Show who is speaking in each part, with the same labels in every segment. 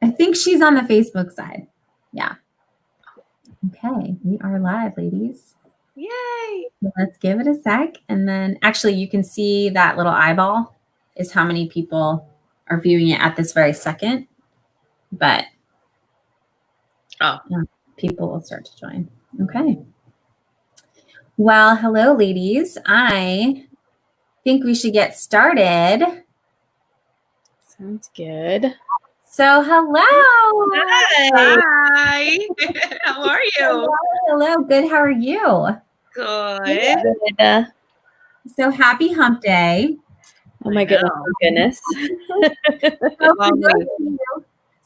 Speaker 1: I think she's on the Facebook side. Yeah. Okay, we are live, ladies.
Speaker 2: Yay!
Speaker 1: Let's give it a sec. And then actually you can see that little eyeball is how many people are viewing it at this very second. But people will start to join. Okay. Well, hello, ladies. I think we should get started.
Speaker 2: Sounds good.
Speaker 1: So, hello.
Speaker 2: Hi. How are you?
Speaker 1: Hello. Good. How are you?
Speaker 2: Good.
Speaker 1: So, happy hump day.
Speaker 2: Oh my goodness.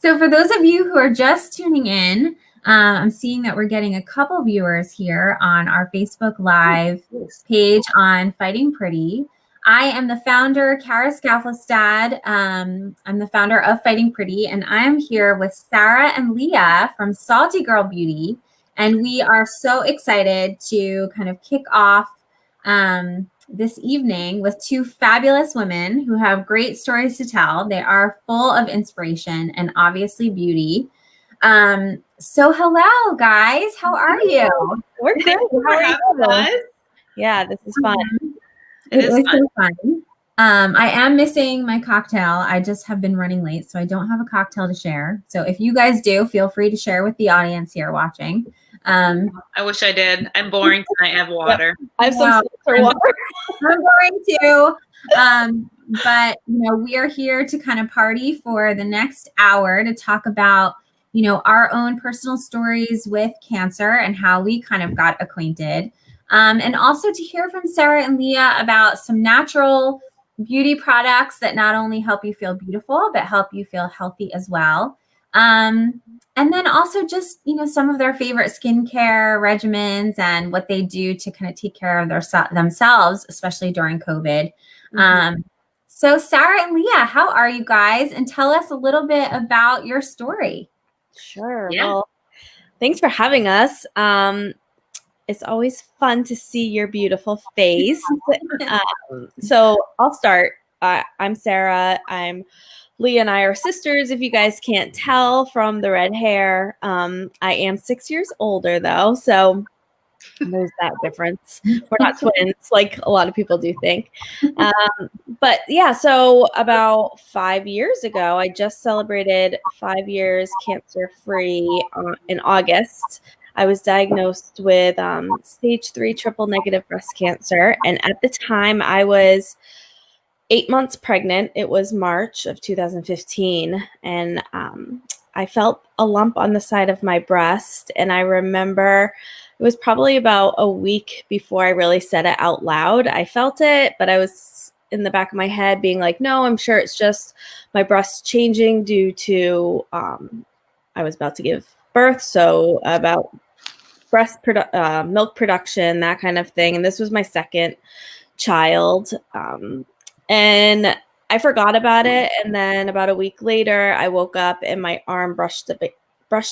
Speaker 1: So for those of you who are just tuning in, I'm seeing that we're getting a couple viewers here on our Facebook Live page on Fighting Pretty. I am the founder, Kara Skaflestad. I'm the founder of Fighting Pretty, and I am here with Sarah and Leah from Salty Girl Beauty. And we are so excited to kind of kick off this evening with two fabulous women who have great stories to tell. They are full of inspiration and obviously beauty. So hello, guys. How are you?
Speaker 2: We're good. How are you guys? Yeah, this is fun.
Speaker 1: It is so fun. I am missing my cocktail. I just have been running late, so I don't have a cocktail to share. So if you guys do, feel free to share with the audience here watching.
Speaker 3: I wish I did. I'm boring tonight. I have water.
Speaker 2: I have some water.
Speaker 1: I'm boring too. But we are here to kind of party for the next hour to talk about, our own personal stories with cancer and how we kind of got acquainted. And also to hear from Sarah and Leah about some natural beauty products that not only help you feel beautiful, but help you feel healthy as well. And then also just, some of their favorite skincare regimens and what they do to kind of take care of themselves, especially during COVID. So Sarah and Leah, how are you guys? And tell us a little bit about your story.
Speaker 2: Sure. Yeah. Well, thanks for having us. It's always fun to see your beautiful face. So I'll start. I'm Sarah. Leah and I are sisters, if you guys can't tell from the red hair. I am 6 years older, though, so there's that difference. We're not twins like a lot of people do think. But yeah, so about 5 years ago, I just celebrated 5 years cancer-free in August. I was diagnosed with stage 3 triple negative breast cancer. And at the time I was 8 months pregnant. It was March of 2015. And I felt a lump on the side of my breast. And I remember it was probably about a week before I really said it out loud. I felt it, but I was in the back of my head being like, no, I'm sure it's just my breast changing due to I was about to give birth. So about milk production, that kind of thing. And this was my second child. And I forgot about it. And then about a week later, I woke up and my arm brushed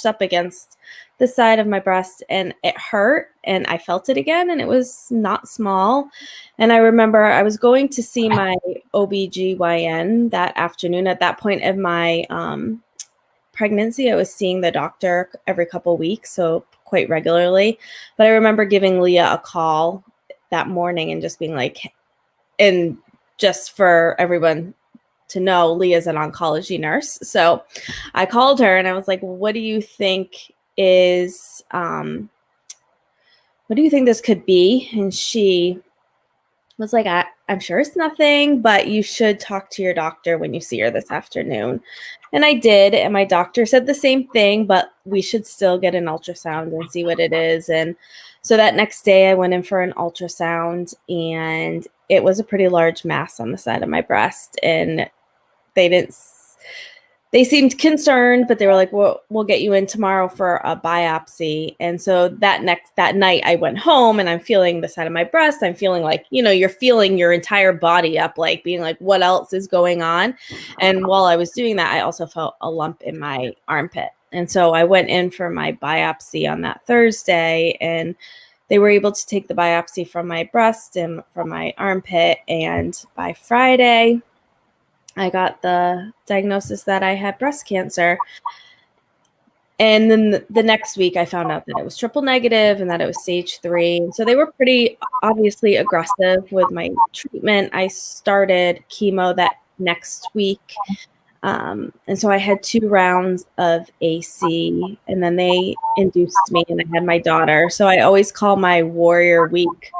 Speaker 2: up against the side of my breast and it hurt and I felt it again and it was not small. And I remember I was going to see my OBGYN that afternoon. At that point of my pregnancy, I was seeing the doctor every couple weeks, so quite regularly. But I remember giving Leah a call that morning and just being like, and just for everyone to know, Leah's an oncology nurse. So I called her and I was like, what do you think is, what do you think this could be? And she was like, I'm sure it's nothing, but you should talk to your doctor when you see her this afternoon. And I did. And my doctor said the same thing, but we should still get an ultrasound and see what it is. And so that next day I went in for an ultrasound and it was a pretty large mass on the side of my breast. And they seemed concerned, but they were like, well, we'll get you in tomorrow for a biopsy. And so that night I went home and I'm feeling the side of my breast. I'm feeling like, you're feeling your entire body up, like being like, what else is going on? And while I was doing that, I also felt a lump in my armpit. And so I went in for my biopsy on that Thursday and they were able to take the biopsy from my breast and from my armpit. And by Friday, I got the diagnosis that I had breast cancer. And then the next week I found out that it was triple negative and that it was stage 3. And so they were pretty obviously aggressive with my treatment. I started chemo that next week. And so I had 2 rounds of AC, and then they induced me, and I had my daughter. So I always call my warrior week.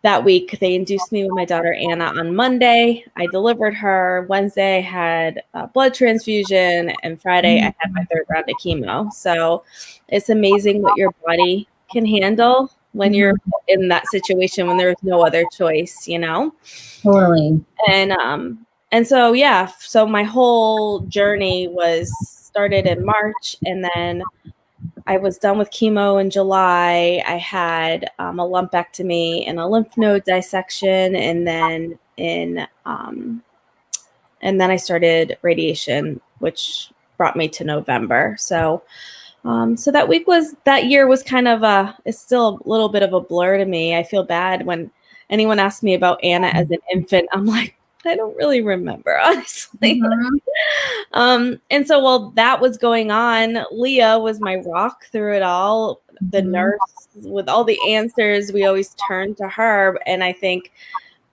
Speaker 2: That week, they induced me with my daughter Anna on Monday. I delivered her. Wednesday, I had a blood transfusion, and Friday, I had my 3rd round of chemo. So it's amazing what your body can handle when you're in that situation, when there's no other choice, you know?
Speaker 1: Totally.
Speaker 2: And so, yeah, so my whole journey was started in March, and then I was done with chemo in July. I had a lumpectomy and a lymph node dissection, and then I started radiation, which brought me to November. So, so that year was kind of it's still a little bit of a blur to me. I feel bad when anyone asks me about Anna as an infant. I'm like, I don't really remember, honestly. And so while that was going on, Leah was my rock through it all. The nurse with all the answers, we always turned to her. And I think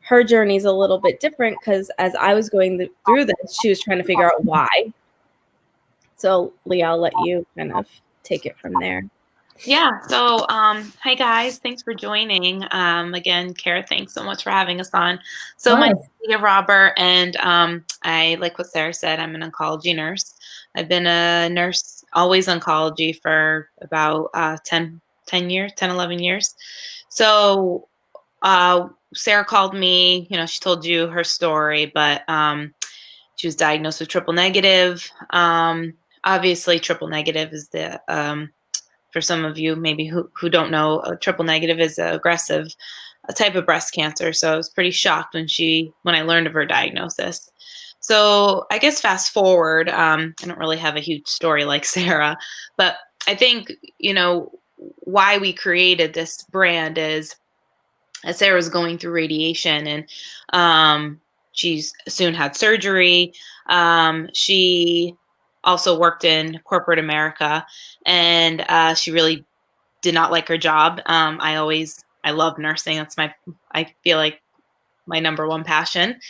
Speaker 2: her journey is a little bit different because as I was going through this, she was trying to figure out why. So Leah, I'll let you kind of take it from there.
Speaker 3: Yeah. So, hi guys. Thanks for joining. Again, Kara, thanks so much for having us on. So my name is Leah Robert, and I, like what Sarah said, I'm an oncology nurse. I've been a nurse, always oncology, for about 10 years, 10, 11 years. So Sarah called me, she told you her story, but she was diagnosed with triple negative. Obviously, triple negative is the for some of you maybe who don't know, triple negative is an aggressive type of breast cancer. So I was pretty shocked when I learned of her diagnosis. So I guess fast forward, I don't really have a huge story like Sarah, but I think, why we created this brand is as Sarah was going through radiation, and she's soon had surgery. She also worked in corporate America, and she really did not like her job. I love nursing. I feel like my number one passion.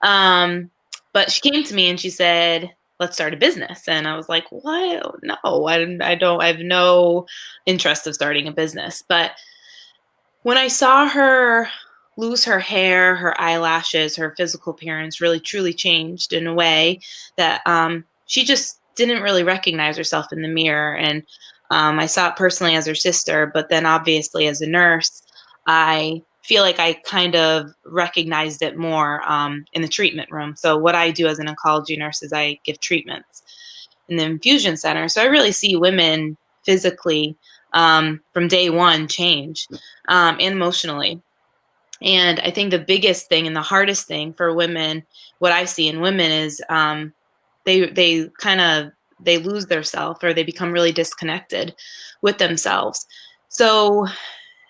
Speaker 3: But she came to me and she said, let's start a business. And I was like, what? No, I have no interest of starting a business. But when I saw her lose her hair, her eyelashes, her physical appearance really truly changed in a way that she just didn't really recognize herself in the mirror. And I saw it personally as her sister, but then obviously as a nurse, I feel like I kind of recognized it more in the treatment room. So what I do as an oncology nurse is I give treatments in the infusion center. So I really see women physically from day one change and emotionally. And I think the biggest thing and the hardest thing for women, what I see in women is they lose their self, or they become really disconnected with themselves. So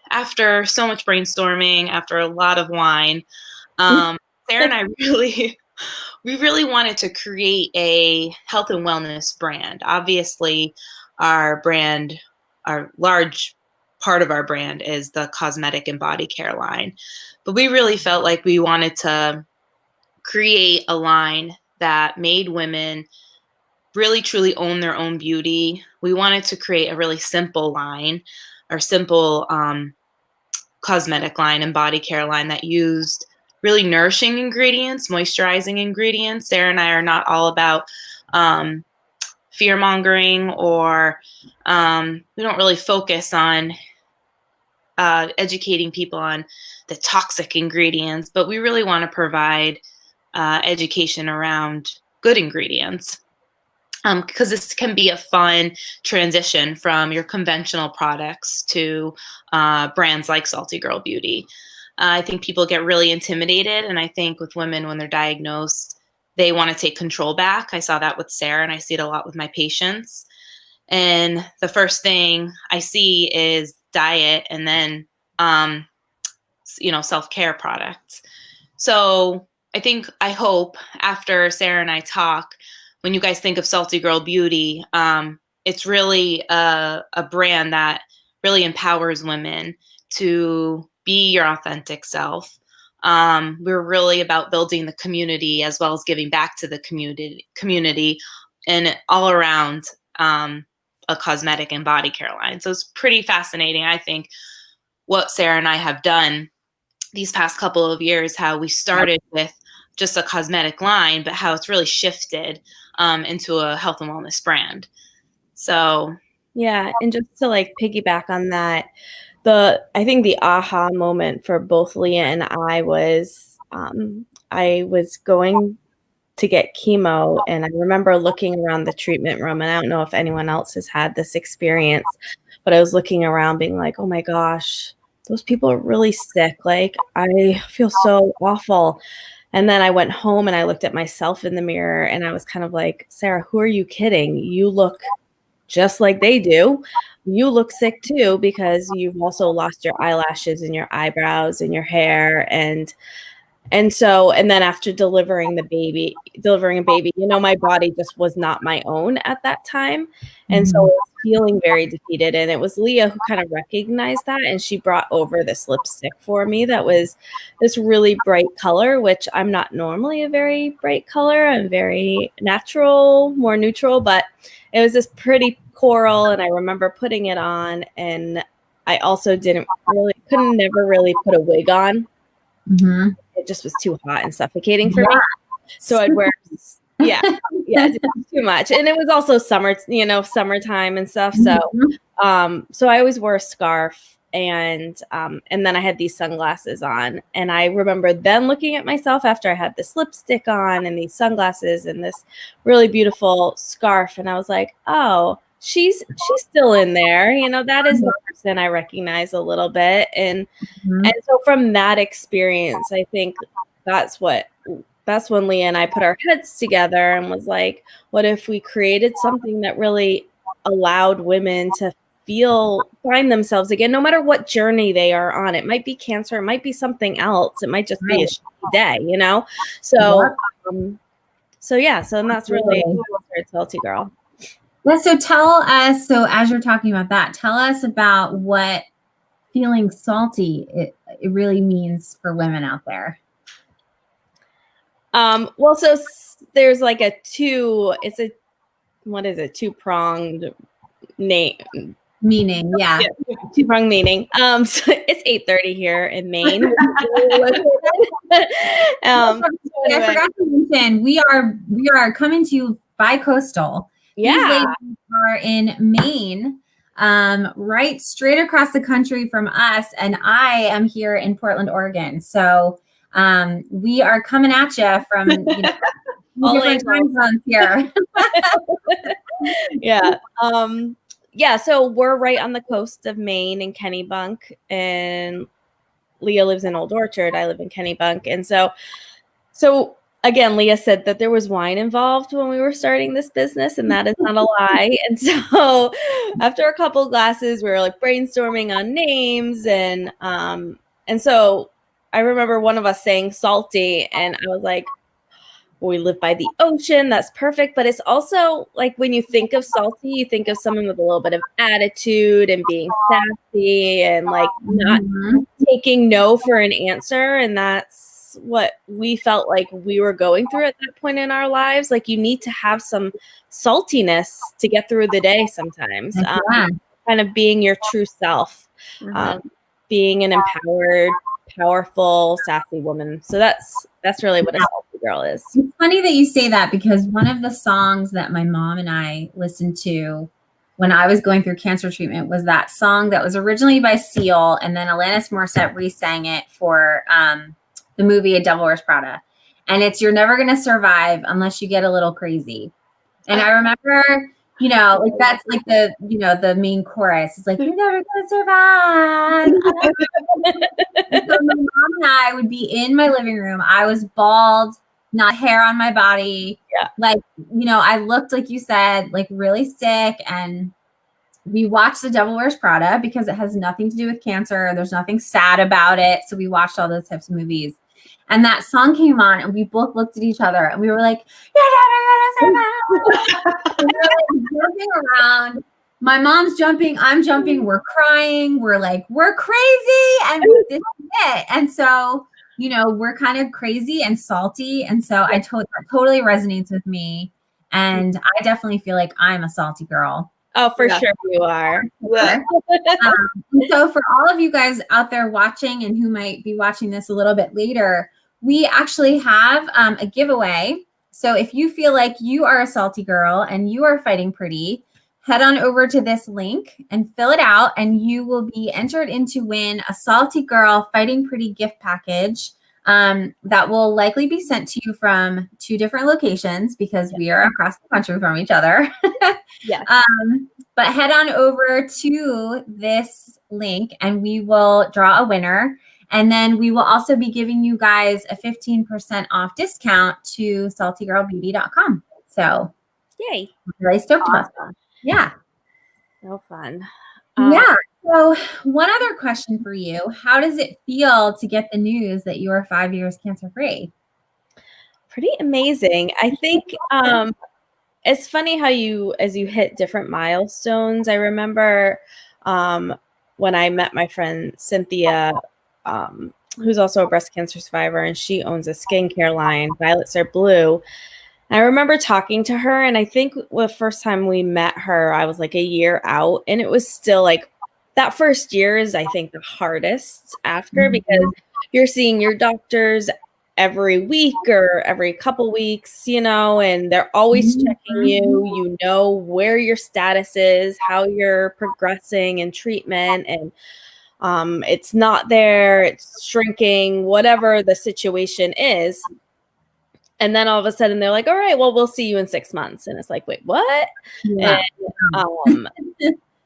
Speaker 3: after so much brainstorming, after a lot of wine, Sarah and I we really wanted to create a health and wellness brand. Obviously, our large part of our brand is the cosmetic and body care line. But we really felt like we wanted to create a line that made women really truly own their own beauty. We wanted to create a really simple line, or simple cosmetic line and body care line that used really nourishing ingredients, moisturizing ingredients. Sarah and I are not all about fear mongering, or we don't really focus on educating people on the toxic ingredients, but we really want to provide education around good ingredients. Because this can be a fun transition from your conventional products to brands like Salty Girl Beauty. I think people get really intimidated, and I think with women, when they're diagnosed, they want to take control back. I saw that with Sarah, and I see it a lot with my patients. And the first thing I see is diet, and then self-care products. So I hope after Sarah and I talk, when you guys think of Salty Girl Beauty, it's really a brand that really empowers women to be your authentic self. We're really about building the community as well as giving back to the community and all around a cosmetic and body care line. So it's pretty fascinating, I think, what Sarah and I have done these past couple of years, how we started with just a cosmetic line, but how it's really shifted into a health and wellness brand. So
Speaker 2: yeah, and just to like piggyback on that, I think the aha moment for both Leah and I was going to get chemo, and I remember looking around the treatment room, and I don't know if anyone else has had this experience, but I was looking around being like, oh my gosh, those people are really sick. Like, I feel so awful. And then I went home and I looked at myself in the mirror and I was kind of like, Sarah, who are you kidding? You look just like they do. You look sick too, because you've also lost your eyelashes and your eyebrows and your hair. And then after delivering a baby, my body just was not my own at that time. And so I was feeling very defeated. And it was Leah who kind of recognized that. And she brought over this lipstick for me that was this really bright color, which I'm not normally a very bright color. I'm very natural, more neutral, but it was this pretty coral. And I remember putting it on. And I also couldn't never really put a wig on.
Speaker 1: Mm-hmm.
Speaker 2: It just was too hot and suffocating for me. So I'd wear, it was too much. And it was also summertime and stuff. So, so I always wore a scarf, and then I had these sunglasses on. And I remember then looking at myself after I had this lipstick on and these sunglasses and this really beautiful scarf. And I was like, oh, she's still in there. That is the person I recognize a little bit. And so from that experience, I think that's when Leah and I put our heads together and was like, what if we created something that really allowed women to find themselves again, no matter what journey they are on. It might be cancer, it might be something else, it might just be a shitty day, So and that's really Salty Girl.
Speaker 1: Yeah, so tell us, as you're talking about that, tell us about what feeling salty it really means for women out there.
Speaker 2: Well, so there's like two-pronged
Speaker 1: meaning, yeah,
Speaker 2: two-pronged meaning. So it's 8:30 here in Maine.
Speaker 1: I forgot to mention we are coming to you bi-coastal.
Speaker 2: Yeah,
Speaker 1: these ladies are in Maine, right straight across the country from us, and I am here in Portland, Oregon. So we are coming at you from different time zones here.
Speaker 2: Yeah. So we're right on the coast of Maine in Kennebunk, and Leah lives in Old Orchard. I live in Kennebunk. And so again, Leah said that there was wine involved when we were starting this business, and that is not a lie. And so after a couple glasses, we were like brainstorming on names, and so I remember one of us saying salty, and I was like, we live by the ocean. That's perfect. But it's also like when you think of salty, you think of someone with a little bit of attitude and being sassy and like not taking no for an answer. And that's what we felt like we were going through at that point in our lives. Like you need to have some saltiness to get through the day sometimes. Kind of being your true self, being an empowered, powerful, sassy woman. So that's really what a salty girl is.
Speaker 1: It's funny that you say that, because one of the songs that my mom and I listened to when I was going through cancer treatment was that song that was originally by Seal, and then Alanis Morissette re-sang it for the movie A Devil Wears Prada. And it's "You're never gonna survive unless you get a little crazy." And I remember, like that's like the main chorus. It's like, "You're never gonna survive." So my mom and I would be in my living room. I was bald, not hair on my body.
Speaker 2: Yeah.
Speaker 1: Like, I looked, like you said, like really sick. And we watched The Devil Wears Prada because it has nothing to do with cancer. There's nothing sad about it. So we watched all those types of movies. And that song came on, and we both looked at each other, and we were like, "You're never gonna survive!" And we're like jumping around. My mom's jumping, I'm jumping, we're crying, we're like, we're crazy, and this is it. And so, you know, we're kind of crazy and salty, and so that totally resonates with me. And I definitely feel like I'm a salty girl.
Speaker 2: Oh, for sure you are.
Speaker 1: Yeah. So for all of you guys out there watching and who might be watching this a little bit later, we actually have a giveaway. So if you feel like you are a salty girl and you are fighting pretty, head on over to this link and fill it out, and you will be entered in to win a Salty Girl Fighting Pretty gift package that will likely be sent to you from 2 different locations because we are across the country from each other.
Speaker 2: Yes.
Speaker 1: But head on over to this link and we will draw a winner. And then we will also be giving you guys a 15% off discount to saltygirlbeauty.com. So
Speaker 2: yay.
Speaker 1: I'm really stoked about that. Yeah.
Speaker 2: So fun.
Speaker 1: Yeah. So one other question for you. How does it feel to get the news that you are 5 years cancer-free?
Speaker 2: Pretty amazing. I think it's funny how as you hit different milestones. I remember when I met my friend Cynthia, who's also a breast cancer survivor, and she owns a skincare line, Violets Are Blue. I remember talking to her, and I think the first time we met her, I was like a year out, and it was still like that first year is, I think, the hardest after because you're seeing your doctors every week or every couple weeks, you know, and they're always checking you, you know, where your status is, how you're progressing in treatment, and it's not there, it's shrinking, whatever the situation is. And then all of a sudden they're like, all right, well, we'll see you in 6 months. And it's like, wait, what?
Speaker 1: Yeah.
Speaker 2: And,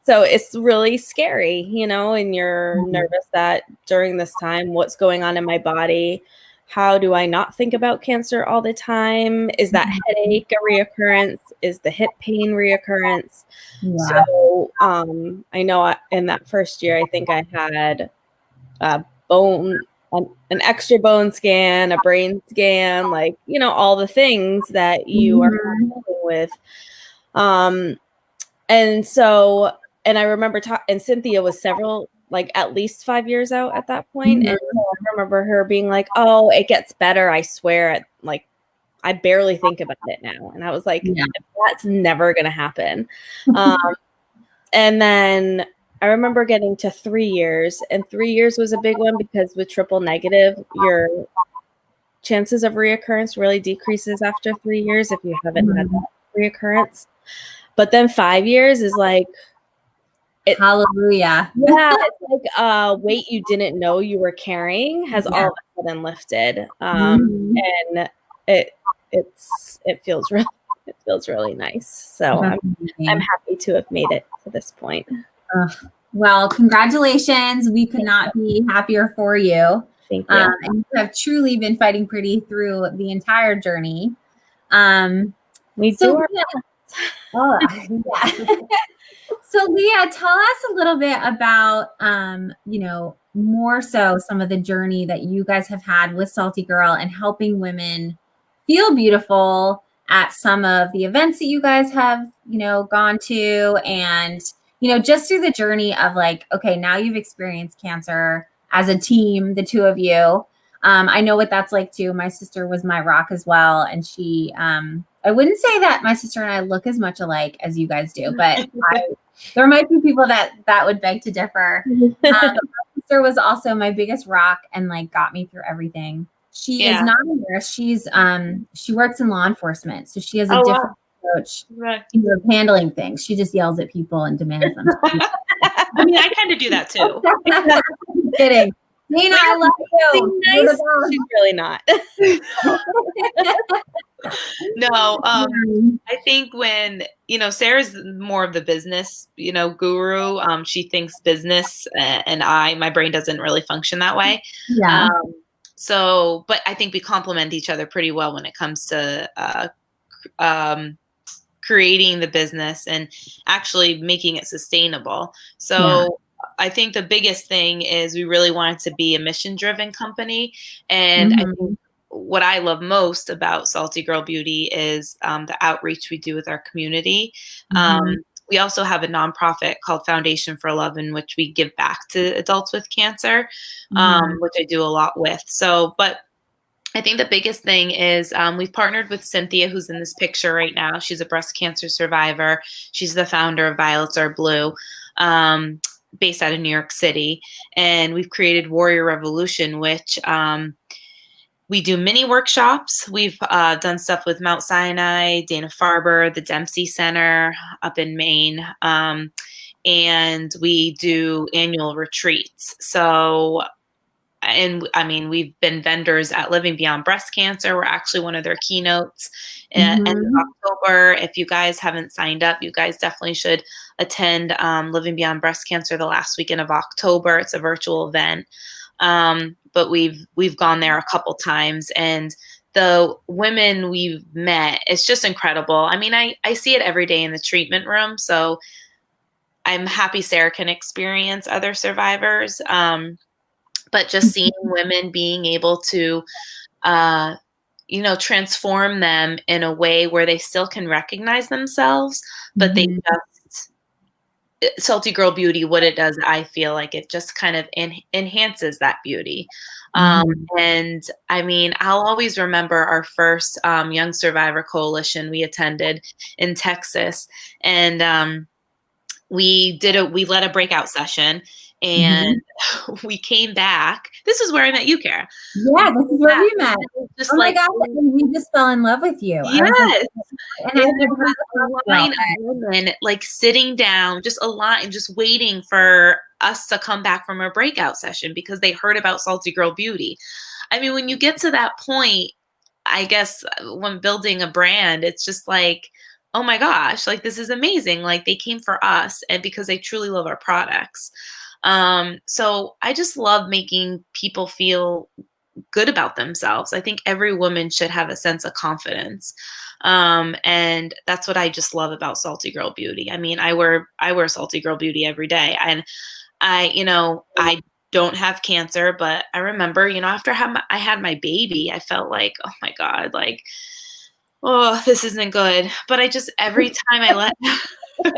Speaker 2: so it's really scary, you know, and you're nervous that during this time, what's going on in my body? How do I not think about cancer all the time? Is that headache a reoccurrence? Is the hip pain reoccurrence?
Speaker 1: Yeah.
Speaker 2: So I know in that first year, I think I had a bone, an extra bone scan, a brain scan, like, you know, all the things that you are dealing with. And so, and I remember and Cynthia was like at least 5 years out at that point. And so I remember her being like, oh, it gets better. I swear. Like, I barely think about it now. And I was like, that's never going to happen. And then I remember getting to 3 years, and 3 years was a big one because with triple negative, your chances of reoccurrence really decreases after 3 years if you haven't had that reoccurrence. But then 5 years is like,
Speaker 1: hallelujah.
Speaker 2: Yeah, it's like weight you didn't know you were carrying has all of a sudden lifted, and it feels really nice. So I'm happy to have made it to this point.
Speaker 1: Well, congratulations. We could not be happier for you.
Speaker 2: Thank you.
Speaker 1: And you have truly been fighting pretty through the entire journey.
Speaker 2: We do our
Speaker 1: best. So Leah, tell us a little bit about, you know, more so some of the journey that you guys have had with Salty Girl and helping women feel beautiful at some of the events that you guys have, you know, gone to, and, you know, just through the journey of like, okay, now you've experienced cancer as a team, the two of you. I know what that's like too. My sister was my rock as well. And she, I wouldn't say that my sister and I look as much alike as you guys do, but there might be people that would beg to differ. My sister was also my biggest rock and like got me through everything. She is not a nurse. She's she works in law enforcement, so she has a different approach to handling things. She just yells at people and demands them.
Speaker 3: I mean, I kind of do that too.
Speaker 1: I'm kidding. Nina, I love you.
Speaker 2: Nice. She's really not.
Speaker 3: No, I think when, you know, Sarah's more of the business, you know, guru. She thinks business, and my brain doesn't really function that way.
Speaker 1: Yeah.
Speaker 3: So, but I think we complement each other pretty well when it comes to creating the business and actually making it sustainable. So I think the biggest thing is we really wanted to be a mission-driven company, and I think what I love most about Salty Girl Beauty is the outreach we do with our community. We also have a nonprofit called Foundation for Love, in which we give back to adults with cancer, which I do a lot with. So, but I think the biggest thing is we've partnered with Cynthia, who's in this picture right now. She's a breast cancer survivor. She's the founder of Violets Are Blue, based out of New York City. And we've created Warrior Revolution, which we do mini workshops. We've done stuff with Mount Sinai, Dana-Farber, the Dempsey Center up in Maine. And we do annual retreats. So, and I mean, we've been vendors at Living Beyond Breast Cancer. We're actually one of their keynotes at end of October. If you guys haven't signed up, you guys definitely should attend Living Beyond Breast Cancer the last weekend of October. It's a virtual event. But we've gone there a couple times, and the women we've met, it's just incredible. I mean, I see it every day in the treatment room. So I'm happy Sarah can experience other survivors. But just seeing women being able to, transform them in a way where they still can recognize themselves, but they just, Salty Girl Beauty, what it does, I feel like it just kind of enhances that beauty. And I mean, I'll always remember our first Young Survivor Coalition we attended in Texas. And we led a breakout session. And we came back. This is where I met you, Kara.
Speaker 1: Yeah, this is where we met. Just my God, we just fell in love with you.
Speaker 3: Yes. And there was a line of women like sitting down, just waiting for us to come back from our breakout session because they heard about Salty Girl Beauty. I mean, when you get to that point, I guess when building a brand, it's just like, oh my gosh, like this is amazing. Like they came for us and because they truly love our products. So I just love making people feel good about themselves. I think every woman should have a sense of confidence. And that's what I just love about Salty Girl Beauty. I mean, I wear Salty Girl Beauty every day, and I don't have cancer, but I remember, after I had my baby, I felt like, oh my God, like, oh, this isn't good. But every time I let I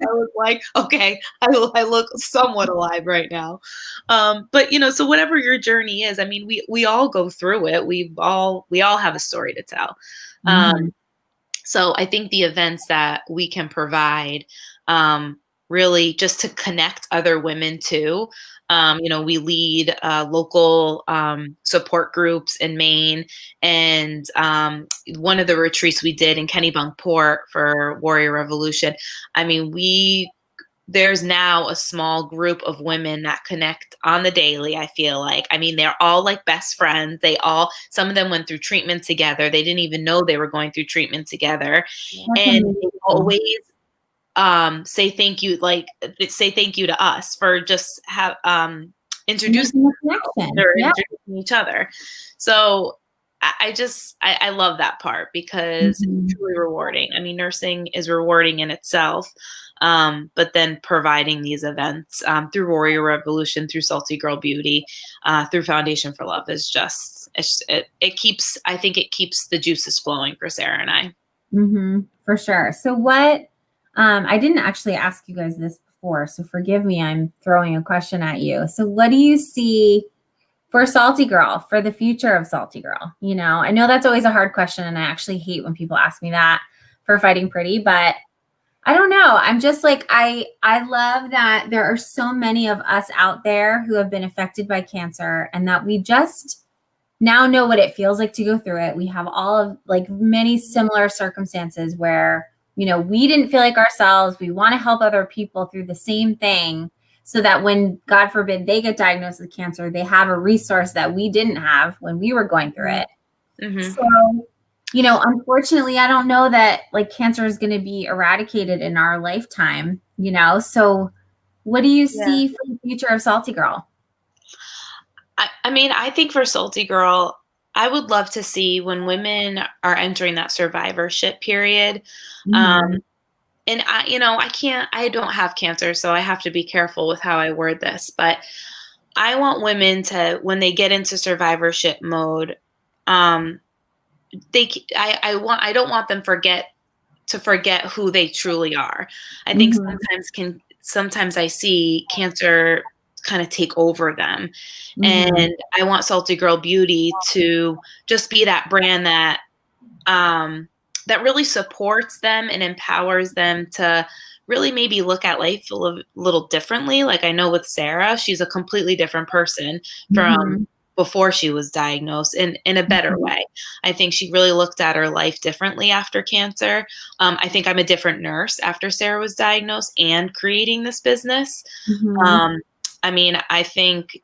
Speaker 3: was like, okay, I look somewhat alive right now. But so whatever your journey is, I mean, we all go through it. We all have a story to tell. So I think the events that we can provide, really just to connect other women too. We lead local support groups in Maine, and one of the retreats we did in Kennebunkport for Warrior Revolution. I mean, there's now a small group of women that connect on the daily. I feel like, I mean, they're all like best friends. Some of them went through treatment together. They didn't even know they were going through treatment together, and they always say thank you to us for just introducing each other. So I love that part because it's truly rewarding. I mean, nursing is rewarding in itself, but then providing these events through Warrior Revolution, through Salty Girl Beauty, through Foundation for Love is just it keeps the juices flowing for Sarah and I.
Speaker 1: For sure. So what? I didn't actually ask you guys this before, so forgive me. I'm throwing a question at you. So what do you see for Salty Girl, for the future of Salty Girl? I know that's always a hard question, and I actually hate when people ask me that for Fighting Pretty, but I don't know. I'm just like, I love that there are so many of us out there who have been affected by cancer, and that we just now know what it feels like to go through it. We have all of like many similar circumstances where we didn't feel like ourselves. We want to help other people through the same thing so that when, God forbid, they get diagnosed with cancer, they have a resource that we didn't have when we were going through it. So, unfortunately, I don't know that like cancer is going to be eradicated in our lifetime, So what do you see for the future of Salty Girl?
Speaker 3: I mean, I think for Salty Girl, I would love to see when women are entering that survivorship period, and I don't have cancer, so I have to be careful with how I word this, but I want women to, when they get into survivorship mode, um, I don't want them to forget who they truly are. I think sometimes I see cancer kind of take over them. And I want Salty Girl Beauty to just be that brand that that really supports them and empowers them to really maybe look at life a little differently. Like, I know with Sarah, she's a completely different person from before she was diagnosed, in a better way. I think she really looked at her life differently after cancer. I think I'm a different nurse after Sarah was diagnosed and creating this business. I mean, I think,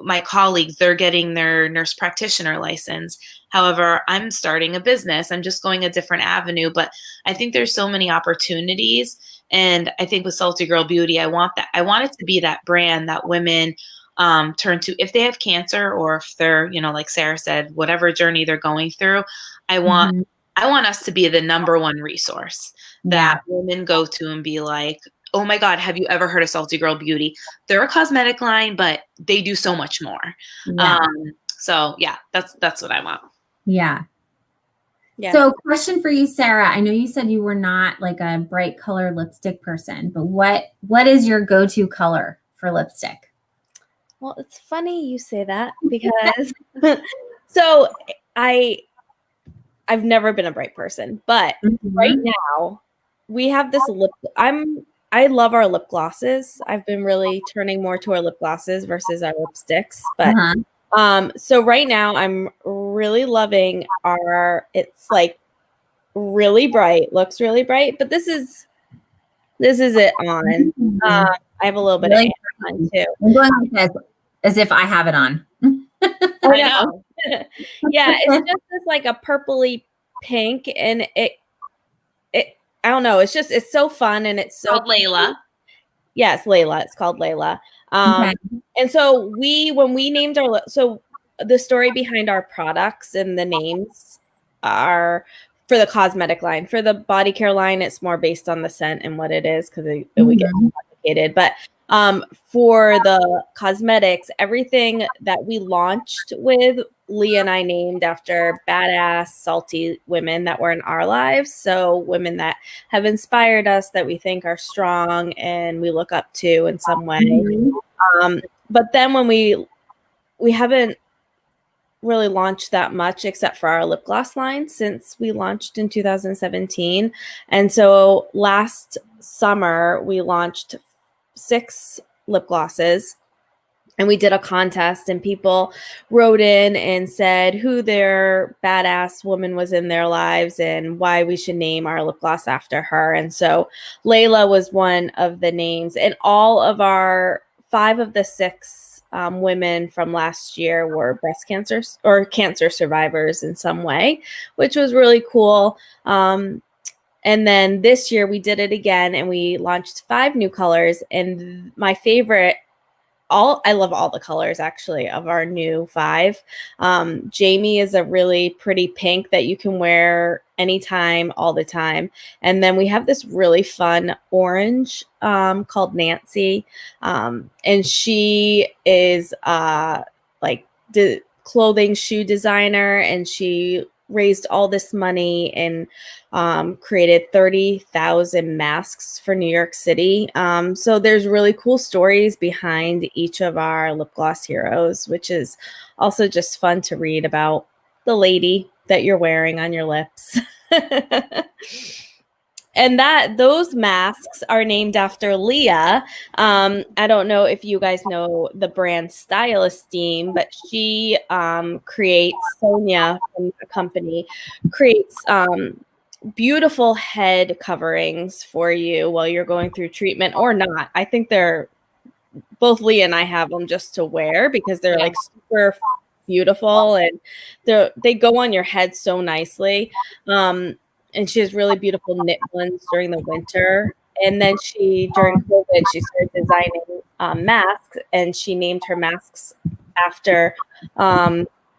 Speaker 3: my colleagues, they're getting their nurse practitioner license. However, I'm starting a business. I'm just going a different avenue, but I think there's so many opportunities. And I think with Salty Girl Beauty, I want it to be that brand that women turn to if they have cancer, or if they're, like Sarah said, whatever journey they're going through. I want us to be the number one resource that women go to and be like, oh my God, have you ever heard of Salty Girl Beauty? They're a cosmetic line, but they do so much more. So yeah, that's what I want.
Speaker 1: Yeah. So question for you, Sarah. I know you said you were not like a bright color lipstick person, but what is your go-to color for lipstick?
Speaker 2: Well, it's funny you say that because so I've never been a bright person, but right now we have this I love our lip glosses. I've been really turning more to our lip glosses versus our lipsticks, but so right now I'm really loving it's like really bright, looks really bright, but this is it on. I have a little bit of on too.
Speaker 1: I'm going like this, as if I have it on.
Speaker 3: I know.
Speaker 2: Yeah, it's just this like a purpley pink, and it I don't know, it's so fun, and it's so
Speaker 3: called Layla.
Speaker 2: Yes, Layla. It's called Layla. And so when we named so the story behind our products and the names are for the cosmetic line. For the body care line, it's more based on the scent and what it is, because it would get complicated. But for the cosmetics, everything that we launched with, Leah and I named after badass, salty women that were in our lives. So women that have inspired us, that we think are strong and we look up to in some way. But then when we haven't really launched that much except for our lip gloss line since we launched in 2017. And so last summer we launched 6 lip glosses, and we did a contest, and people wrote in and said who their badass woman was in their lives and why we should name our lip gloss after her. And so Layla was one of the names, and all of our 5 of the 6 women from last year were breast cancer or cancer survivors in some way, which was really cool. And then this year we did it again, and we launched 5 new colors. And my favorite, I love all the colors actually of our new 5. Jamie is a really pretty pink that you can wear anytime, all the time. And then we have this really fun orange called Nancy. And she is like the clothing shoe designer, and she raised all this money and created 30,000 masks for New York City. So there's really cool stories behind each of our lip gloss heroes, which is also just fun to read about the lady that you're wearing on your lips. And those masks are named after Leah. I don't know if you guys know the brand Style Esteem, but she creates, Sonia from the company, creates beautiful head coverings for you while you're going through treatment, or not. I think both Leah and I have them just to wear because they're like super beautiful, and they go on your head so nicely. And she has really beautiful knit ones during the winter. And then during COVID, she started designing masks, and she named her masks after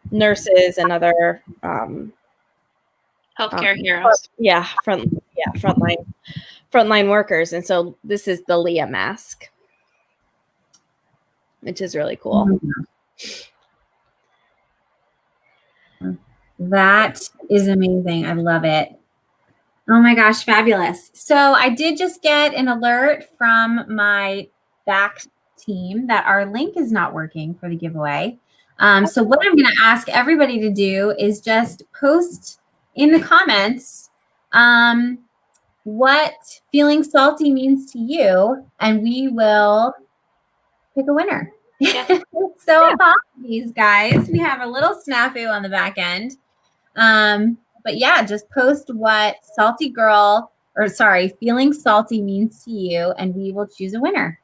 Speaker 2: nurses and other
Speaker 3: healthcare heroes.
Speaker 2: Frontline frontline workers. And so this is the Leah mask, which is really cool.
Speaker 1: That is amazing. I love it. Oh my gosh, fabulous. So I did just get an alert from my back team that our link is not working for the giveaway. So what I'm going to ask everybody to do is just post in the comments what feeling salty means to you, and we will pick a winner.
Speaker 3: Yeah.
Speaker 1: So apologies, guys. We have a little snafu on the back end. But yeah, just post what feeling salty means to you, and we will choose a winner.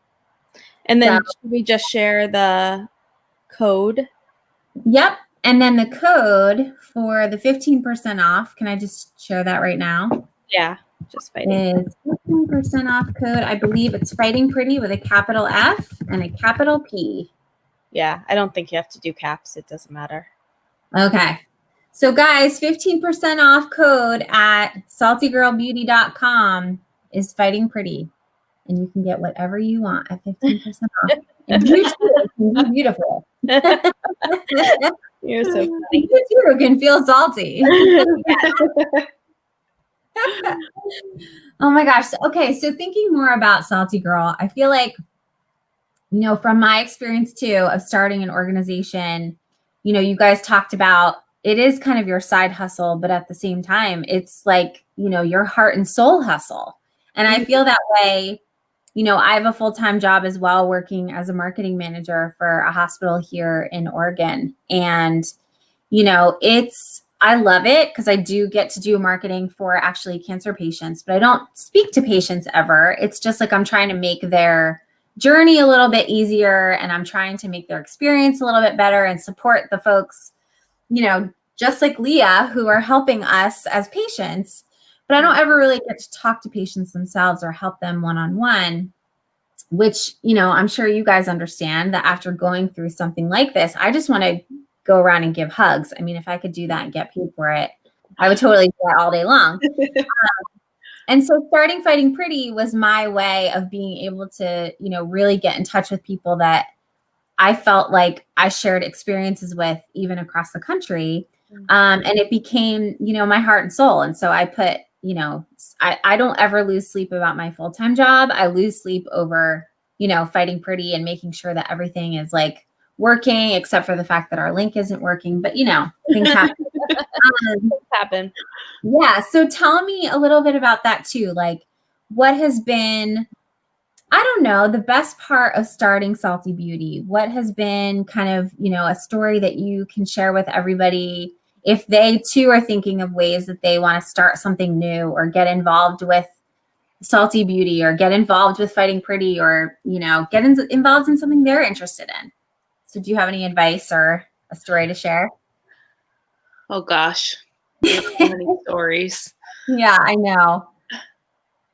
Speaker 2: And then should we just share the code?
Speaker 1: Yep. And then the code for the 15% off, can I just share that right now?
Speaker 2: Yeah, just fighting.
Speaker 1: Is 15% off code. I believe it's Fighting Pretty with a capital F and a capital P.
Speaker 2: Yeah, I don't think you have to do caps. It doesn't matter.
Speaker 1: Okay. So guys, 15% off code at saltygirlbeauty.com is Fighting Pretty. And you can get whatever you want at 15% off. And you too can be beautiful.
Speaker 2: You're so funny.
Speaker 1: You too can feel salty. Oh my gosh. Okay. So thinking more about Salty Girl, I feel like, from my experience too of starting an organization, you guys talked about it is kind of your side hustle, but at the same time, it's like, your heart and soul hustle. And I feel that way. I have a full-time job as well, working as a marketing manager for a hospital here in Oregon. And, I love it because I do get to do marketing for actually cancer patients, but I don't speak to patients ever. It's just like I'm trying to make their journey a little bit easier, and I'm trying to make their experience a little bit better and support the folks, just like Leah, who are helping us as patients. But I don't ever really get to talk to patients themselves or help them one-on-one, which, I'm sure you guys understand that after going through something like this, I just want to go around and give hugs. I mean, if I could do that and get paid for it, I would totally do that all day long. And so starting Fighting Pretty was my way of being able to, really get in touch with people that I felt like I shared experiences with even across the country. And it became, my heart and soul. And so I put, I don't ever lose sleep about my full-time job. I lose sleep over, Fighting Pretty and making sure that everything is like working, except for the fact that our link isn't working. But, things happen.
Speaker 2: Happen.
Speaker 1: Yeah. So tell me a little bit about that too. Like, what has been, I don't know, the best part of starting Salty Beauty? What has been kind of, a story that you can share with everybody if they too are thinking of ways that they want to start something new or get involved with Salty Beauty or get involved with Fighting Pretty or, get involved in something they're interested in? So do you have any advice or a story to share?
Speaker 3: Oh gosh. We have so many stories.
Speaker 1: Yeah, I know.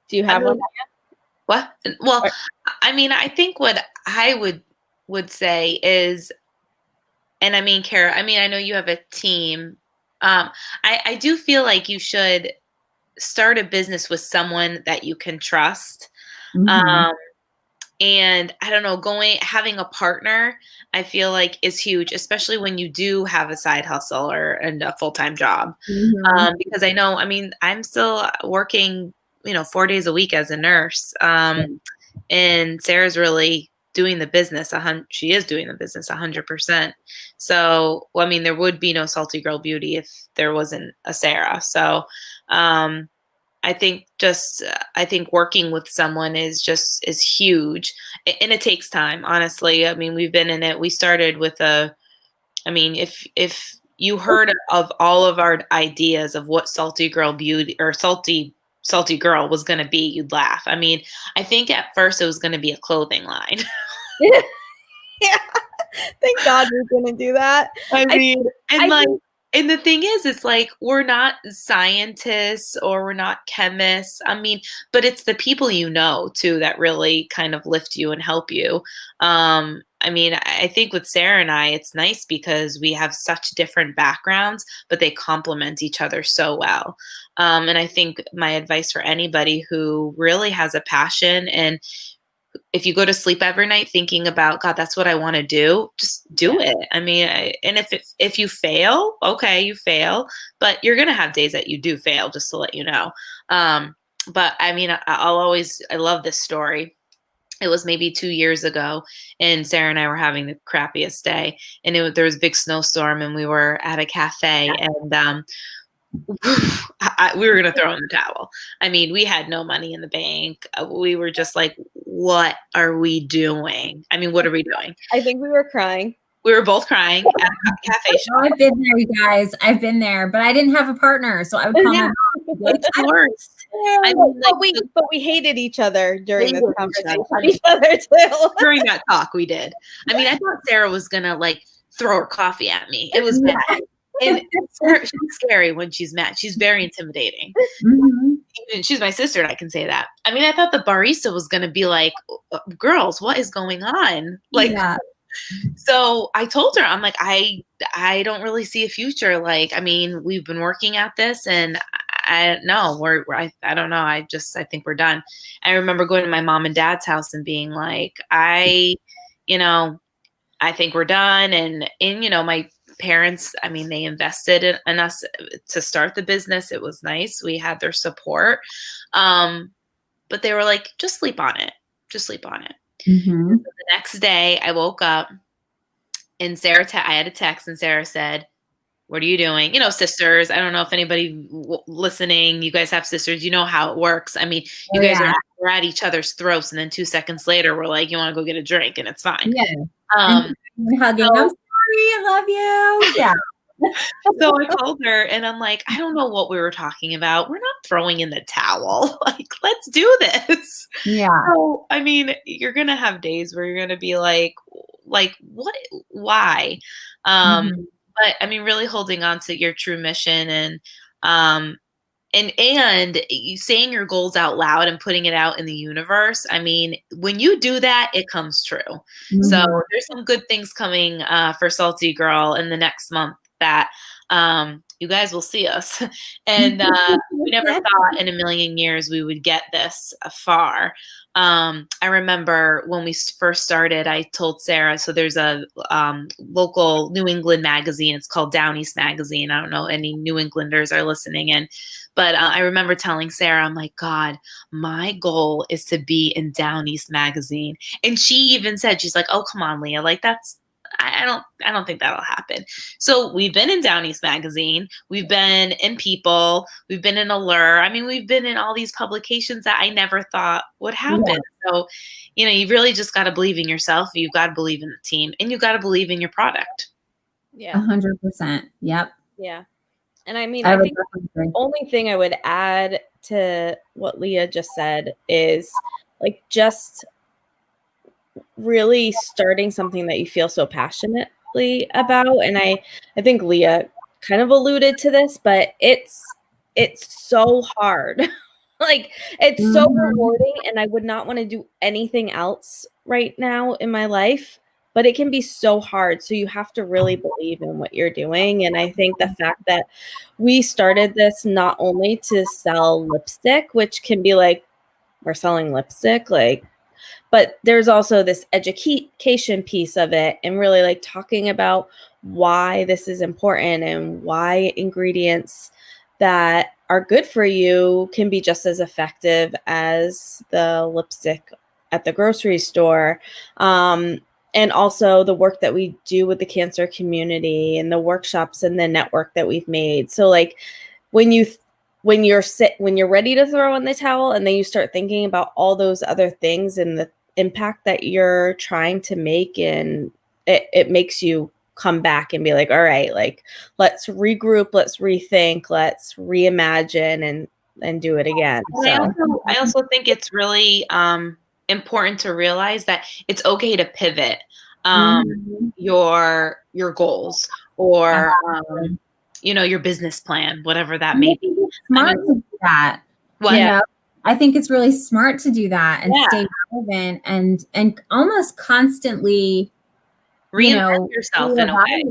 Speaker 2: Do you have one?
Speaker 3: What? Well, I mean, I think what I would say is, and I mean, Kara, I know you have a team. I do feel like you should start a business with someone that you can trust.
Speaker 1: Mm-hmm.
Speaker 3: And I don't know, having a partner, I feel like is huge, especially when you do have a side hustle and a full-time job.
Speaker 1: Mm-hmm.
Speaker 3: Because I know, I'm still working, 4 days a week as a nurse. And Sarah's really doing the business. She is doing the business 100%. So, there would be no Salty Girl Beauty if there wasn't a Sarah. So, I think working with someone is huge, and it takes time. Honestly, we've been in it. We started with if you heard of all of our ideas of what Salty Girl Beauty or Salty Girl was going to be, you'd laugh. I think at first it was going to be a clothing line.
Speaker 2: Yeah. Thank God we're going to do that.
Speaker 3: And the thing is, it's like, we're not scientists or we're not chemists. But it's the people too that really kind of lift you and help you. I mean, I think with Sarah and I, it's nice because we have such different backgrounds, but they complement each other so well. And I think my advice for anybody who really has a passion, and if you go to sleep every night thinking about, God, that's what I want to do, just do it. I mean, and if you fail, okay, you fail, but you're going to have days that you do fail, just to let you know. But I mean, I love this story. It was maybe 2 years ago, and Sarah and I were having the crappiest day, and there was a big snowstorm, and we were at a cafe, and we were going to throw in the towel. I mean, we had no money in the bank. We were just like, what are we doing? I mean, what are we doing?
Speaker 2: I think we were crying.
Speaker 3: We were both crying at a cafe shop.
Speaker 1: I've been there, you guys. I've been there, but I didn't have a partner, so I would call my mom.
Speaker 3: It's the worst. I mean,
Speaker 2: but we hated each other during this conversation. Each other too.
Speaker 3: During that talk, we did. I mean, I thought Sarah was gonna like throw her coffee at me. It was bad. And she's scary when she's mad. She's very intimidating. Mm-hmm. Even she's my sister, and I can say that. I mean, I thought the barista was gonna be like, "Girls, what is going on?" Like. Yeah. So I told her, I'm like, I don't really see a future. Like, I mean, we've been working at this, and I don't know. I don't know. I think we're done. I remember going to my mom and dad's house and being like, I think we're done. And my parents, I mean, they invested in us to start the business. It was nice. We had their support. But they were like, just sleep on it. Just sleep on it. Mm-hmm. So the next day I woke up, and I had a text, and Sarah said, what are you doing? Sisters, I don't know if anybody listening, you guys have sisters, you know how it works. I mean, you guys are at each other's throats, and then 2 seconds later, we're like, you want to go get a drink, and it's fine.
Speaker 1: Yeah. Hugging. So, I'm sorry, I love you. Yeah.
Speaker 3: So I told her, and I'm like, I don't know what we were talking about. We're not throwing in the towel. Like, let's do this.
Speaker 1: Yeah.
Speaker 3: So, I mean, you're going to have days where you're going to be like, what, why? But I mean, really holding on to your true mission, and you saying your goals out loud and putting it out in the universe. I mean, when you do that, it comes true. Mm-hmm. So there's some good things coming for Salty Girl in the next month that you guys will see us. And we never thought in a million years we would get this far. I remember when we first started, I told Sarah, so there's a local New England magazine. It's called Down East Magazine. I don't know any New Englanders are listening in, but I remember telling Sarah, I'm like, God, my goal is to be in Down East Magazine. And she even said, she's like, oh, come on, Leah, like I don't think that'll happen. So we've been in Down East Magazine. We've been in People. We've been in Allure. I mean, we've been in all these publications that I never thought would happen. Yeah. So, you really just got to believe in yourself. You've got to believe in the team, and you got to believe in your product.
Speaker 2: Yeah.
Speaker 1: 100%. Yep.
Speaker 2: Yeah. And I mean, I think the only thing I would add to what Leah just said is like just really starting something that you feel so passionately about. And I think Leah kind of alluded to this, but it's so hard. Like, it's so rewarding, and I would not want to do anything else right now in my life, but it can be so hard. So you have to really believe in what you're doing. And I think the fact that we started this not only to sell lipstick, which can be like, we're selling lipstick, like, but there's also this education piece of it, and really like talking about why this is important and why ingredients that are good for you can be just as effective as the lipstick at the grocery store. And also the work that we do with the cancer community and the workshops and the network that we've made. So like when you're ready to throw in the towel, and then you start thinking about all those other things and the impact that you're trying to make, and it makes you come back and be like, all right, like, let's regroup, let's rethink, let's reimagine and do it again. So.
Speaker 3: I also think it's really important to realize that it's okay to pivot your goals or your business plan, whatever that may be.
Speaker 1: Smart to do that. I think it's really smart to do that and stay relevant and almost constantly
Speaker 3: reinvent yourself in a way.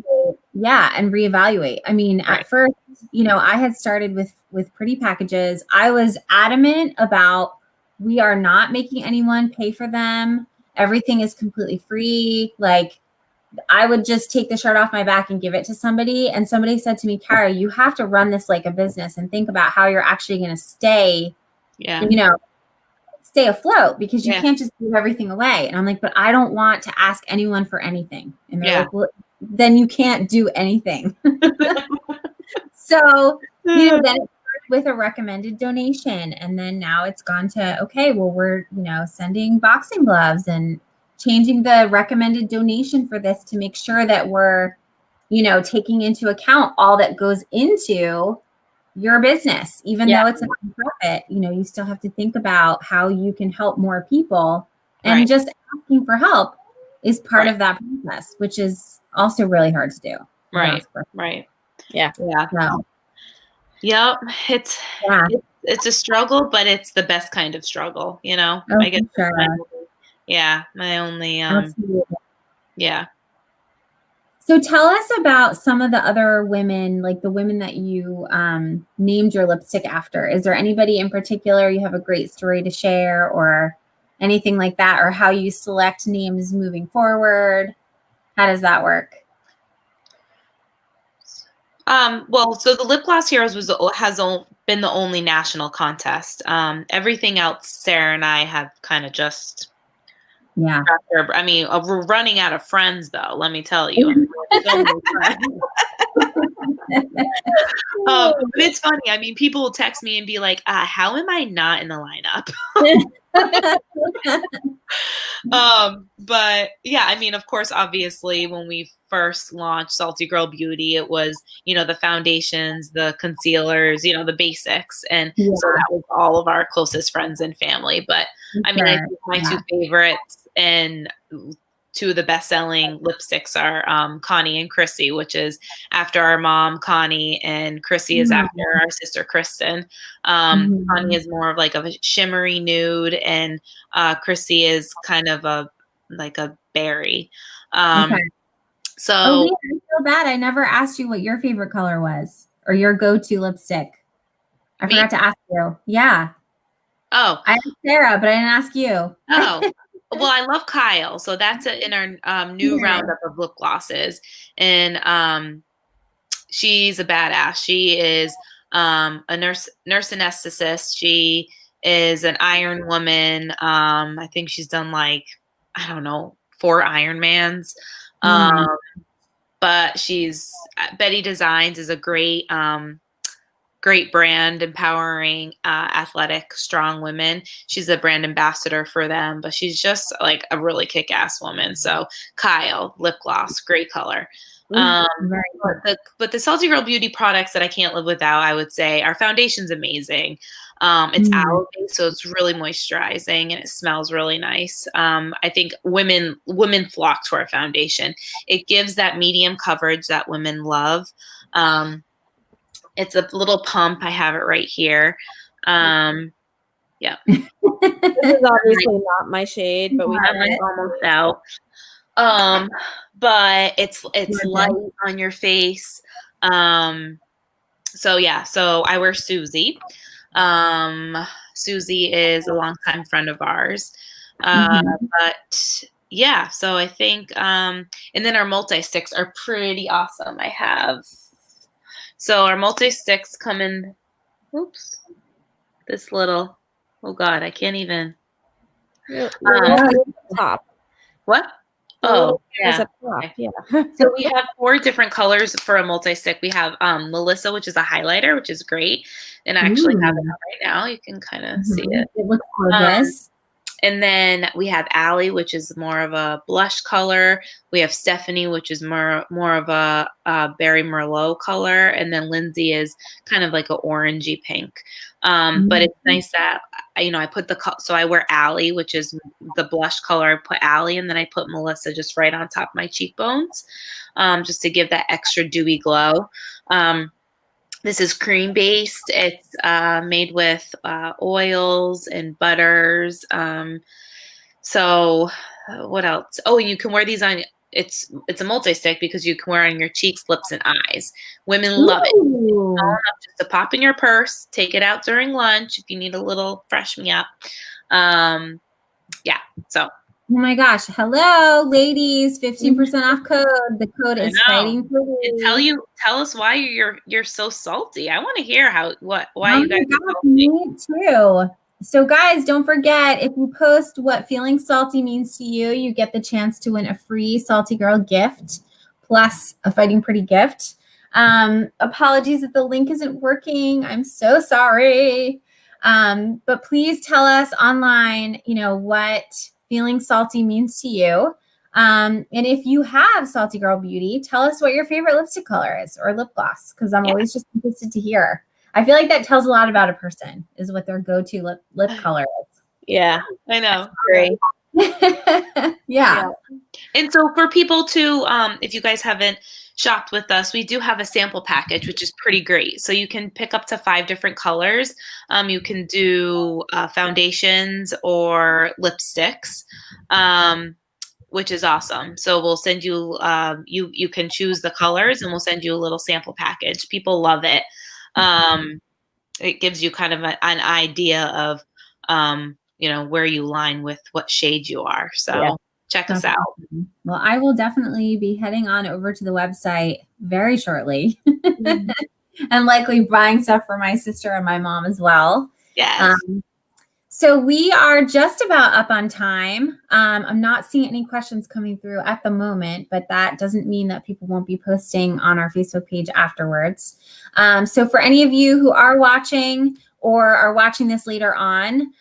Speaker 1: Yeah, and reevaluate. I mean,
Speaker 3: Right.
Speaker 1: at first, I had started with pretty packages. I was adamant about we are not making anyone pay for them. Everything is completely free. Like, I would just take the shirt off my back and give it to somebody. And somebody said to me, Kara, you have to run this like a business and think about how you're actually going to stay, stay afloat, because you can't just give everything away. And I'm like, but I don't want to ask anyone for anything. And they're like, well, then you can't do anything. So, then it started with a recommended donation. And then now it's gone to, okay, well, we're, sending boxing gloves and changing the recommended donation for this to make sure that we're, taking into account all that goes into your business. Even though it's a nonprofit, you still have to think about how you can help more people. And just asking for help is part of that process, which is also really hard to do.
Speaker 3: Right. Yeah.
Speaker 1: So,
Speaker 3: yep. It's a struggle, but it's the best kind of struggle,
Speaker 1: Oh,
Speaker 3: I guess.
Speaker 1: sure.
Speaker 3: My only,
Speaker 1: Absolutely.
Speaker 3: yeah.
Speaker 1: So tell us about some of the other women, like the women that you named your lipstick after. Is there anybody in particular you have a great story to share, or anything like that, or how you select names moving forward? How does that work?
Speaker 3: Well, so the Lip Gloss Heroes has been the only national contest. Everything else, Sarah and I have kind of just.
Speaker 1: Yeah.
Speaker 3: I mean, we're running out of friends, though. Let me tell you. So many friends. But it's funny. I mean, people will text me and be like, "How am I not in the lineup?" But yeah, I mean, of course, obviously, when we first launched Salty Girl Beauty, it was, the foundations, the concealers, the basics. And so that was all of our closest friends and family. But I mean, I think my two favorites and two of the best-selling lipsticks are Connie and Chrissy, which is after our mom, Connie, and Chrissy is after our sister, Kristen. Connie is more of like a shimmery nude, and Chrissy is kind of a berry. So
Speaker 1: I feel bad. I never asked you what your favorite color was, or your go-to lipstick. I forgot to ask you. Yeah.
Speaker 3: Oh.
Speaker 1: I asked Sarah, but I didn't ask you.
Speaker 3: Oh. Well, I love Kyle. So that's in our new roundup of lip glosses. And she's a badass. She is a nurse anesthetist. She is an Iron Woman. I think she's done 4 Ironmans. But Betty Designs is a great brand empowering athletic, strong women. She's a brand ambassador for them, but she's just like a really kick-ass woman. So Kyle, lip gloss, great color. But the Salty Girl Beauty products that I can't live without, I would say, our foundation's amazing. It's aloe based, so it's really moisturizing and it smells really nice. I think women flock to our foundation. It gives that medium coverage that women love. It's a little pump. I have it right here. Yeah.
Speaker 2: This is obviously not my shade, but we have
Speaker 3: it almost out. But it's light on your face. So yeah, so I wear Susie. Susie is a longtime friend of ours. But yeah, so I think and then our multi-sticks are pretty awesome. I have our multi-sticks come in this little, oh God, I can't even.
Speaker 2: Top.
Speaker 3: What? Oh, yeah.
Speaker 2: Yeah.
Speaker 3: So we have 4 different colors for a multi-stick. We have Melissa, which is a highlighter, which is great. And I actually have it right now. You can kind of see it.
Speaker 1: It looks gorgeous.
Speaker 3: And then we have Allie, which is more of a blush color. We have Stephanie, which is more of a berry merlot color. And then Lindsay is kind of like an orangey pink. But it's nice that, I put so I wear Allie, which is the blush color. I put Allie, and then I put Melissa just right on top of my cheekbones, just to give that extra dewy glow. This is cream based. It's made with oils and butters. So what else? Oh, you can wear these on it's a multi-stick because you can wear it on your cheeks, lips, and eyes. Women love it.
Speaker 1: Ooh.
Speaker 3: It's all enough just to pop in your purse, take it out during lunch if you need a little fresh me up. Yeah, so.
Speaker 1: Oh my gosh. Hello, ladies. 15% off code. The code is fighting for
Speaker 3: And tell us why you're so salty. I want to hear why you guys are salty.
Speaker 1: Me too. So guys, don't forget, if you post what feeling salty means to you, you get the chance to win a free Salty Girl gift plus a Fighting Pretty gift. Apologies if the link isn't working. I'm so sorry. But please tell us online, what feeling salty means to you. And if you have Salty Girl Beauty, tell us what your favorite lipstick color is or lip gloss, because I'm always just interested to hear. I feel like that tells a lot about a person, is what their go-to lip color is.
Speaker 2: Yeah,
Speaker 3: I know.
Speaker 2: Great.
Speaker 1: Yeah.
Speaker 3: And so for people to, if you guys haven't shopped with us, we do have a sample package, which is pretty great. So you can pick up to 5 different colors. You can do foundations or lipsticks, which is awesome. So we'll send you, you can choose the colors and we'll send you a little sample package. People love it. It gives you kind of an idea of, where you line with what shade you are. So check us out.
Speaker 1: Well, I will definitely be heading on over to the website very shortly and likely buying stuff for my sister and my mom as well.
Speaker 3: Yes.
Speaker 1: So we are just about up on time. I'm not seeing any questions coming through at the moment, but that doesn't mean that people won't be posting on our Facebook page afterwards. So for any of you who are watching or are watching this later on,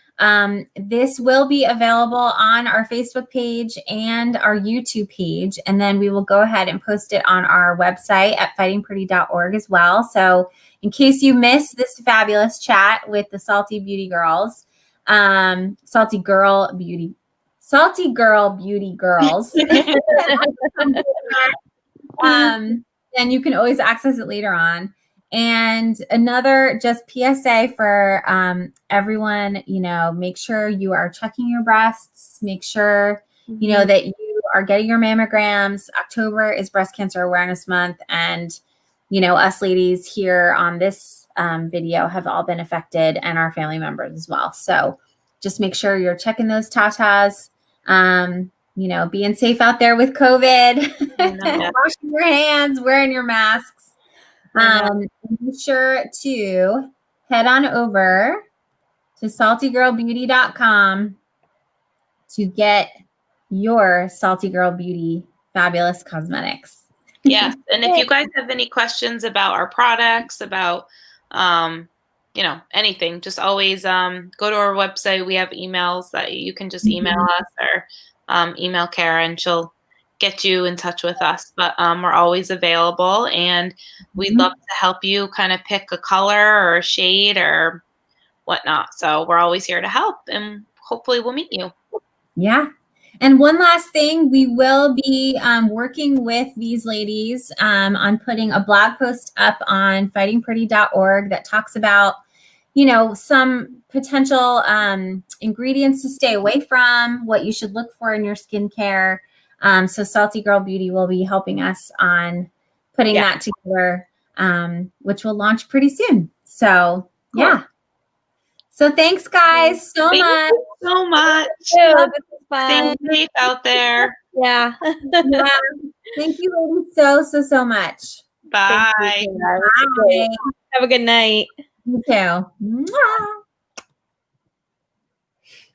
Speaker 1: this will be available on our Facebook page and our YouTube page. And then we will go ahead and post it on our website at fightingpretty.org as well. So in case you missed this fabulous chat with the Salty Beauty Girls, Salty Girl Beauty Girls, and you can always access it later on. And another just PSA for everyone, make sure you are checking your breasts, make sure, that you are getting your mammograms. October is Breast Cancer Awareness Month. And, us ladies here on this video have all been affected, and our family members as well. So just make sure you're checking those tatas, being safe out there with COVID, washing your hands, wearing your masks. Be sure to head on over to saltygirlbeauty.com to get your Salty Girl Beauty fabulous cosmetics.
Speaker 3: Yes. And if you guys have any questions about our products, about, anything, just always go to our website. We have emails that you can just email us or email Kara, and she'll get you in touch with us. But we're always available, and we'd love to help you kind of pick a color or a shade or whatnot. So we're always here to help, and hopefully we'll meet you.
Speaker 1: Yeah. And one last thing, we will be working with these ladies on putting a blog post up on fightingpretty.org that talks about, some potential ingredients to stay away from, what you should look for in your skincare. So Salty Girl Beauty will be helping us on putting that together, which will launch pretty soon. So, yeah. So thanks, guys, so much.
Speaker 3: Thank you so much. Stay safe out there.
Speaker 2: Yeah.
Speaker 1: Thank you, ladies, so much.
Speaker 3: Bye.
Speaker 2: Bye. Have a good night.
Speaker 1: You too. Mwah.